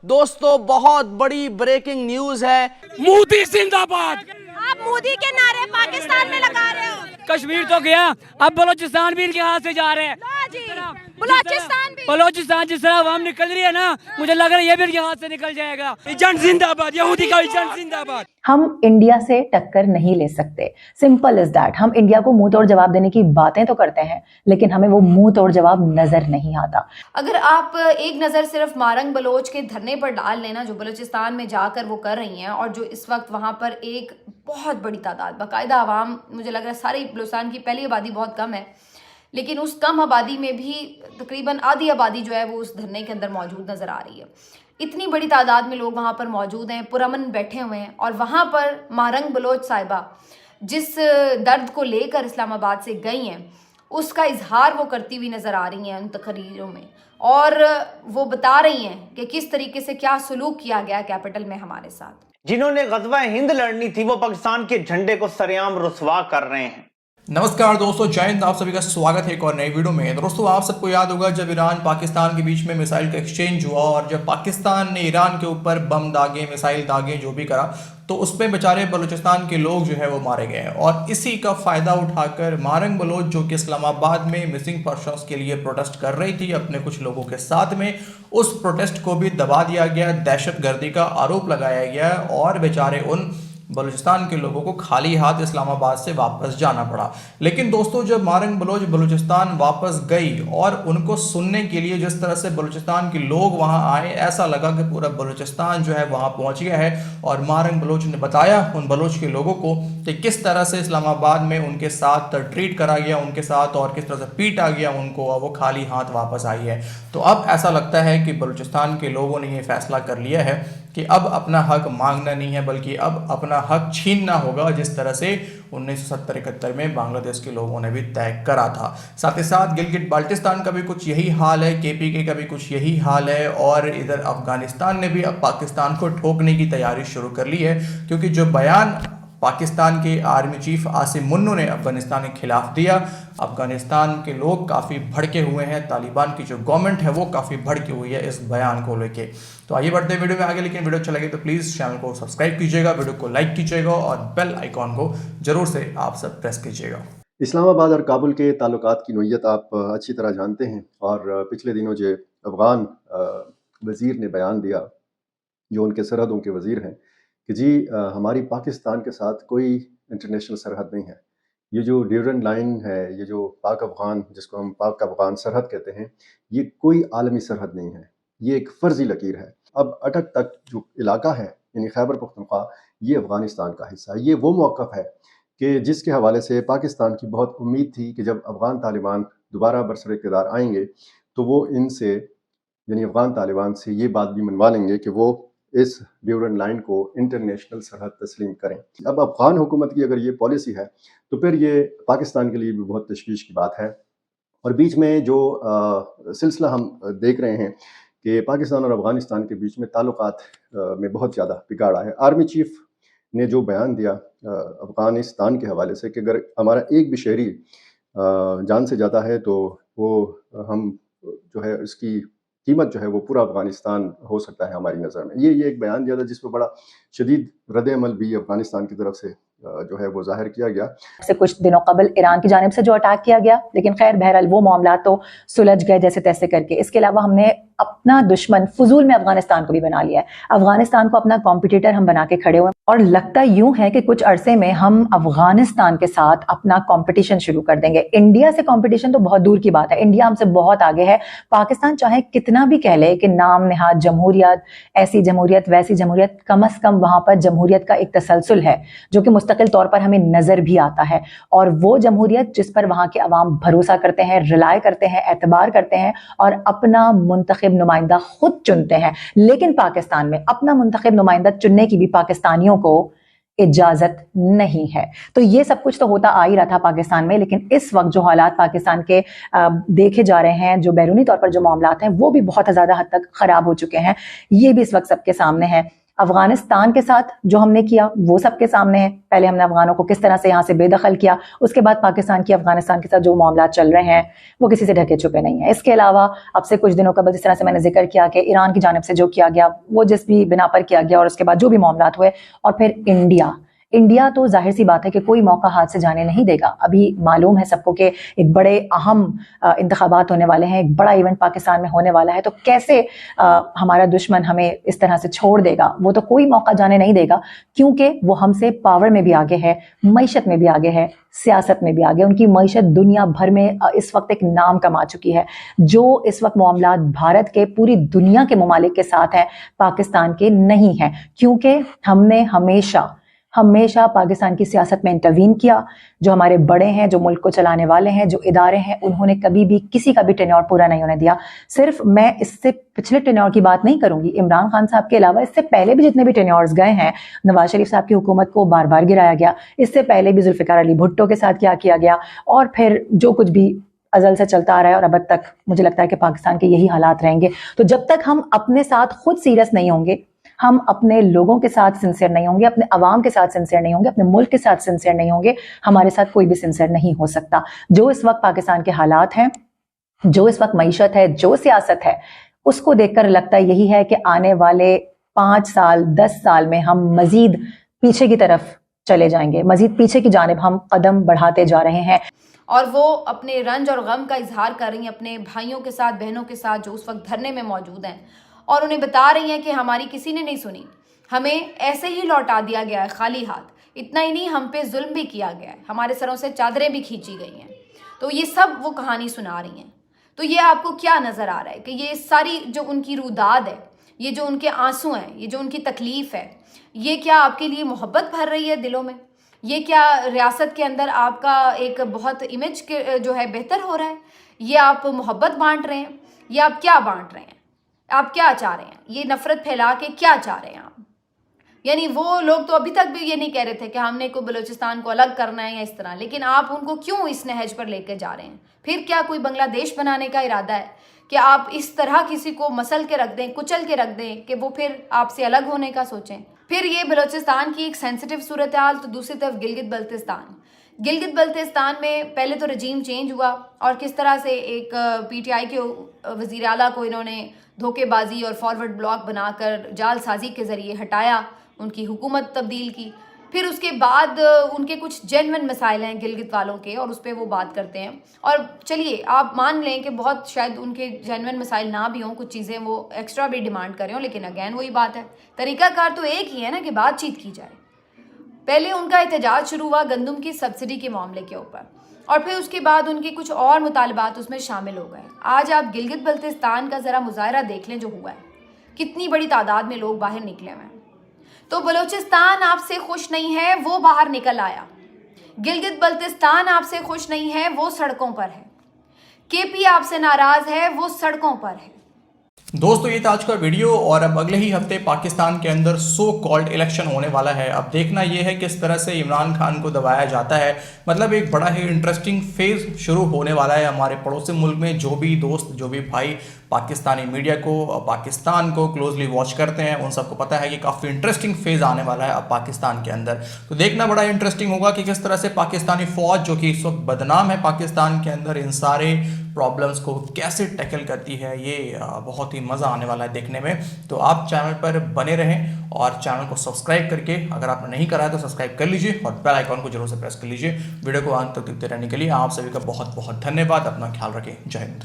दोस्तों बहुत बड़ी ब्रेकिंग न्यूज है। मोदी जिंदाबाद। आप मोदी के नारे पाकिस्तान में लगा रहे हो। कश्मीर तो गया, अब बलोचिस्तान भी इनके हाथ से जा रहे हैं। बलोचिस्तान जिस तरह आवाम निकल रही है ना, मुझे लग रहा है ये भी इनके हाथ से निकल जाएगा। एजेंट जिंदाबाद, यहूदी का एजेंट जिंदाबाद। हम इंडिया से टक्कर नहीं ले सकते, सिंपल इज दैट। हम इंडिया को मुंह तोड़ जवाब देने की बातें तो करते हैं, लेकिन हमें वो मुंह तोड़ जवाब नजर नहीं आता। अगर आप एक नज़र सिर्फ मारंग बलोच के धरने पर डाल लेना, जो बलूचिस्तान में जाकर वो कर रही हैं, और जो इस वक्त वहाँ पर एक बहुत बड़ी तादाद बाकायदा आवाम, मुझे लग रहा है सारी बलूचिस्तान की पहली आबादी बहुत कम है, लेकिन उस कम आबादी में भी तकरीबन आधी आबादी जो है वो उस धरने के अंदर मौजूद नज़र आ रही है। इतनी बड़ी तादाद में लोग वहाँ पर मौजूद हैं, पुरअमन बैठे हुए हैं, और वहाँ पर मारंग बलोच साहिबा जिस दर्द को लेकर इस्लामाबाद से गई हैं उसका इजहार वो करती हुई नज़र आ रही हैं उन तकरीरों में, और वो बता रही हैं कि किस तरीके से क्या सलूक किया गया कैपिटल में हमारे साथ। जिन्होंने गज़वा हिंद लड़नी थी वो पाकिस्तान के झंडे को सरेआम रुसवा कर रहे हैं। नमस्कार दोस्तों, जय हिंद। आप सभी का स्वागत है एक और नई वीडियो में। दोस्तों, आप सबको याद होगा जब ईरान पाकिस्तान के बीच में मिसाइल का एक्सचेंज हुआ और जब पाकिस्तान ने ईरान के ऊपर बम दागे, मिसाइल दागे, जो भी करा, तो उसमें बेचारे बलूचिस्तान के लोग जो है वो मारे गए। और इसी का फ़ायदा उठाकर मारंग बलोच, जो कि इस्लामाबाद में मिसिंग पर्सन्स के लिए प्रोटेस्ट कर रही थी अपने कुछ लोगों के साथ में, उस प्रोटेस्ट को भी दबा दिया गया, दहशतगर्दी का आरोप लगाया गया और बेचारे उन बलूचिस्तान के लोगों को खाली हाथ इस्लामाबाद से वापस जाना पड़ा। लेकिन दोस्तों, जब मारंग बलोच बलूचिस्तान वापस गई और उनको सुनने के लिए जिस तरह से बलूचिस्तान के लोग वहां आए, ऐसा लगा कि पूरा बलूचिस्तान जो है वहां पहुंच गया है। और मारंग बलोच ने बताया उन बलोच के लोगों को कि किस तरह से इस्लामाबाद में उनके साथ ट्रीट करा गया उनके साथ, और किस तरह से पीटा गया उनको, और वो खाली हाथ वापस आई है। तो अब ऐसा लगता है कि बलूचिस्तान के लोगों ने ये फैसला कर लिया है कि अब अपना हक मांगना नहीं है, बल्कि अब अपना हक छीनना होगा, जिस तरह से 1970-71 में बांग्लादेश के लोगों ने भी तय करा था। साथ ही साथ गिलगिट बाल्टिस्तान का भी कुछ यही हाल है, केपीके का भी कुछ यही हाल है, और इधर अफगानिस्तान ने भी अब पाकिस्तान को ठोकने की तैयारी शुरू कर ली है, क्योंकि जो बयान पाकिस्तान के आर्मी चीफ आसिम मुन्नो ने अफगानिस्तान के खिलाफ दिया, अफगानिस्तान के लोग काफ़ी भड़के हुए हैं। तालिबान की जो गवर्नमेंट है वो काफ़ी भड़की हुई है इस बयान को लेके। तो आइए बढ़ते हैं वीडियो में आगे, लेकिन वीडियो अच्छा लगे तो प्लीज़ चैनल को सब्सक्राइब कीजिएगा, वीडियो को लाइक कीजिएगा और बेल आइकॉन को जरूर से आप सब प्रेस कीजिएगा। इस्लामाबाद और काबुल के ताल्लुकात की नोयत आप अच्छी तरह जानते हैं, और पिछले दिनों जो अफ़गान वज़ीर ने बयान दिया, जो उनके सरहदों के वज़ीर हैं, कि जी हमारी पाकिस्तान के साथ कोई इंटरनेशनल सरहद नहीं है। ये जो ड्यूरन लाइन है, ये जो पाक अफ़गान, जिसको हम पाक अफ़गान सरहद कहते हैं, ये कोई आलमी सरहद नहीं है, ये एक फ़र्ज़ी लकीर है। अब अटक तक जो इलाका है, यानी खैबर पख्तूनख्वा, ये अफ़गानिस्तान का हिस्सा है। ये वो मौक़िफ़ है कि जिसके हवाले से पाकिस्तान की बहुत उम्मीद थी कि जब अफ़गान तालिबान दोबारा बरसर इक़्तिदार आएंगे तो वो इनसे, यानी अफ़गान तालिबान से, ये बात भी मनवा लेंगे कि वो इस ड्यूरन लाइन को इंटरनेशनल सरहद तस्लीम करें। अब अफ़गान हुकूमत की अगर ये पॉलिसी है तो फिर ये पाकिस्तान के लिए भी बहुत तशवीश की बात है। और बीच में जो सिलसिला हम देख रहे हैं कि पाकिस्तान और अफ़गानिस्तान के बीच में ताल्लुकात में बहुत ज़्यादा बिगाड़ आया है। आर्मी चीफ ने जो बयान दिया अफ़गानिस्तान के हवाले से कि अगर हमारा एक भी शहरी जान से जाता है तो वो हम जो है इसकी कीमत जो है वो पूरा अफ़गानिस्तान हो सकता है हमारी नज़र में। ये एक बयान दिया था जिसमें बड़ा शदीद रद्द-ए-अमल भी अफ़गानिस्तान की तरफ से जो है वो ज़ाहिर किया गया। से कुछ दिनों कबल ईरान की जानिब से जो अटैक किया गया, लेकिन खैर बहरहाल वो मामला तो सुलझ गए जैसे तैसे करके। इसके अलावा हमने अपना दुश्मन फजूल में अफगानिस्तान को भी बना लिया है। अफगानिस्तान को अपना कॉम्पिटिटर हम बना के खड़े हुए, और लगता यूं है कि कुछ अरसे में हम अफगानिस्तान के साथ अपना कंपटीशन शुरू कर देंगे। इंडिया से कंपटीशन तो बहुत दूर की बात है, इंडिया हमसे बहुत आगे है। पाकिस्तान चाहे कितना भी कह ले कि नाम नेहाद जमहूरियत, ऐसी जमहूरियत वैसी जमहूरियत, कम अज कम वहां पर जमहूरियत का एक तसलसल है जो कि मुस्तकिल तौर पर हमें नजर भी आता है, और वो जमहूरियत जिस पर वहां के अवाम भरोसा करते हैं, रिलाय करते हैं, एतबार करते हैं, और अपना मुंतखब नुमाइंदा खुद चुनते हैं। लेकिन पाकिस्तान में अपना मुंतखब नुमाइंदा चुनने की भी पाकिस्तानियों को इजाजत नहीं है। तो ये सब कुछ तो होता आ ही रहा था पाकिस्तान में, लेकिन इस वक्त जो हालात पाकिस्तान के देखे जा रहे हैं, जो बैरूनी तौर पर जो मामलात हैं, वो भी बहुत ज़्यादा हद तक खराब हो चुके हैं। ये भी इस वक्त सबके सामने है। अफगानिस्तान के साथ जो हमने किया वो सबके सामने है। पहले हमने अफगानों को किस तरह से यहाँ से बेदखल किया, उसके बाद पाकिस्तान की अफगानिस्तान के साथ जो मामला चल रहे हैं वो किसी से ढके छुपे नहीं है। इसके अलावा अब से कुछ दिनों कबल जिस तरह से मैंने जिक्र किया कि ईरान की जानिब से जो किया गया वो जिस भी बिना पर किया गया और उसके बाद जो भी मामला हुए, और फिर इंडिया तो जाहिर सी बात है कि कोई मौका हाथ से जाने नहीं देगा। अभी मालूम है सबको कि एक बड़े अहम इंतखाबात होने वाले हैं, एक बड़ा इवेंट पाकिस्तान में होने वाला है, तो कैसे हमारा दुश्मन हमें इस तरह से छोड़ देगा? वो तो कोई मौका जाने नहीं देगा, क्योंकि वो हमसे पावर में भी आगे है, मईशत में भी आगे है, सियासत में भी आगे। उनकी मईशत दुनिया भर में इस वक्त एक नाम कमा चुकी है। जो इस वक्त मामला भारत के पूरी दुनिया के ममालिक के साथ हैं, पाकिस्तान के नहीं है, क्योंकि हमने हमेशा पाकिस्तान की सियासत में इंटरवीन किया। जो हमारे बड़े हैं, जो मुल्क को चलाने वाले हैं, जो इदारे हैं, उन्होंने कभी भी किसी का भी टेन्योर पूरा नहीं होने दिया। सिर्फ मैं इससे पिछले टेन्योर की बात नहीं करूंगी, इमरान खान साहब के अलावा इससे पहले भी जितने भी टेन्योर्स गए हैं, नवाज शरीफ साहब की हुकूमत को बार बार गिराया गया, इससे पहले भी जुल्फिकार अली भुट्टो के साथ क्या किया गया, और फिर जो कुछ भी अजल से चलता आ रहा है और अब तक मुझे लगता है कि पाकिस्तान के यही हालात रहेंगे। तो जब तक हम अपने साथ खुद सीरियस नहीं होंगे, हम अपने लोगों के साथ सिंसियर नहीं होंगे, अपने अवाम के साथ सिंसियर नहीं होंगे, अपने मुल्क के साथ सिंसियर नहीं होंगे, हमारे साथ कोई भी सिंसियर नहीं हो सकता। जो इस वक्त पाकिस्तान के हालात हैं, जो इस वक्त मईशत है, जो सियासत है, उसको देखकर लगता यही है कि आने वाले 5 साल 10 साल में हम मजीद पीछे की तरफ चले जाएंगे, मजीद पीछे की जानिब हम कदम बढ़ाते जा रहे हैं। और वो अपने रंज और गम का इजहार कर रही हैं अपने भाइयों के साथ, बहनों के साथ जो उस वक्त धरने में मौजूद हैं, और उन्हें बता रही हैं कि हमारी किसी ने नहीं सुनी, हमें ऐसे ही लौटा दिया गया है खाली हाथ। इतना ही नहीं, हम पे जुल्म भी किया गया है, हमारे सरों से चादरें भी खींची गई हैं। तो ये सब वो कहानी सुना रही हैं। तो ये आपको क्या नज़र आ रहा है कि ये सारी जो उनकी रुदाद है, ये जो उनके आंसू हैं, ये जो उनकी तकलीफ़ है, ये क्या आपके लिए मोहब्बत भर रही है दिलों में? ये क्या रियासत के अंदर आपका एक बहुत इमेज जो है बेहतर हो रहा है? ये आप मोहब्बत बांट रहे हैं? ये आप क्या बांट रहे हैं? आप क्या चाह रहे हैं? ये नफरत फैला के क्या चाह रहे हैं आप? यानी वो लोग तो अभी तक भी ये नहीं कह रहे थे कि हमने को बलूचिस्तान को अलग करना है या इस तरह, लेकिन आप उनको क्यों इस नहज पर लेकर जा रहे हैं? फिर क्या कोई बांग्लादेश बनाने का इरादा है कि आप इस तरह किसी को मसल के रख दें, कुचल के रख दें कि वो फिर आपसे अलग होने का सोचें? फिर ये बलूचिस्तान की एक सेंसिटिव सूरत हाल, तो दूसरी तरफ गिलगित बल्तिस्तान में पहले तो रजीम चेंज हुआ और किस तरह से एक पीटीआई के वज़ीर आला को इन्होंने धोखेबाजी और फॉरवर्ड ब्लॉक बनाकर जालसाजी के ज़रिए हटाया, उनकी हुकूमत तब्दील की। फिर उसके बाद उनके कुछ जेन्युइन मसाइल हैं गिलगित वालों के, और उस पर वो बात करते हैं। और चलिए आप मान लें कि बहुत शायद उनके जेन्युइन मसाइल ना भी हों, कुछ चीज़ें वो एक्स्ट्रा भी डिमांड करें हों, लेकिन अगैन वही बात है, तरीक़ाकार तो एक ही है ना कि बातचीत की जाए। पहले उनका एहतजाज शुरू हुआ गंदम की सब्सिडी के मामले के ऊपर, और फिर उसके बाद उनके कुछ और मुतालबात उसमें शामिल हो गए। आज आप गिलगित बल्तिस्तान का ज़रा मुजाहरा देख लें जो हुआ है, कितनी बड़ी तादाद में लोग बाहर निकले हुए हैं। तो बलूचिस्तान आपसे खुश नहीं है, वो बाहर निकल आया। गिलगित बल्तिस्तान आपसे खुश नहीं है, वो सड़कों पर है। केपी आपसे नाराज़ है, वो सड़कों पर है। दोस्तों ये था आज का वीडियो, और अब अगले ही हफ्ते पाकिस्तान के अंदर सो कॉल्ड इलेक्शन होने वाला है। अब देखना ये है किस तरह से इमरान खान को दबाया जाता है। मतलब एक बड़ा ही इंटरेस्टिंग फेज़ शुरू होने वाला है हमारे पड़ोसी मुल्क में। जो भी दोस्त, जो भी भाई पाकिस्तानी मीडिया को, पाकिस्तान को क्लोजली वॉच करते हैं, उन सबको पता है कि काफ़ी इंटरेस्टिंग फेज़ आने वाला है अब पाकिस्तान के अंदर। तो देखना बड़ा इंटरेस्टिंग होगा कि किस तरह से पाकिस्तानी फ़ौज, जो कि इस वक्त बदनाम है पाकिस्तान के अंदर, इन सारे प्रॉब्लम्स को कैसे टैकल करती है। ये बहुत ही मज़ा आने वाला है देखने में। तो आप चैनल पर बने रहें और चैनल को सब्सक्राइब करके, अगर आपने नहीं करा है तो सब्सक्राइब कर लीजिए और बेल आइकॉन को जरूर से प्रेस कर लीजिए। वीडियो को अंत तक देखते रहने के लिए आप सभी का बहुत बहुत धन्यवाद। अपना ख्याल रखें। जय हिंद।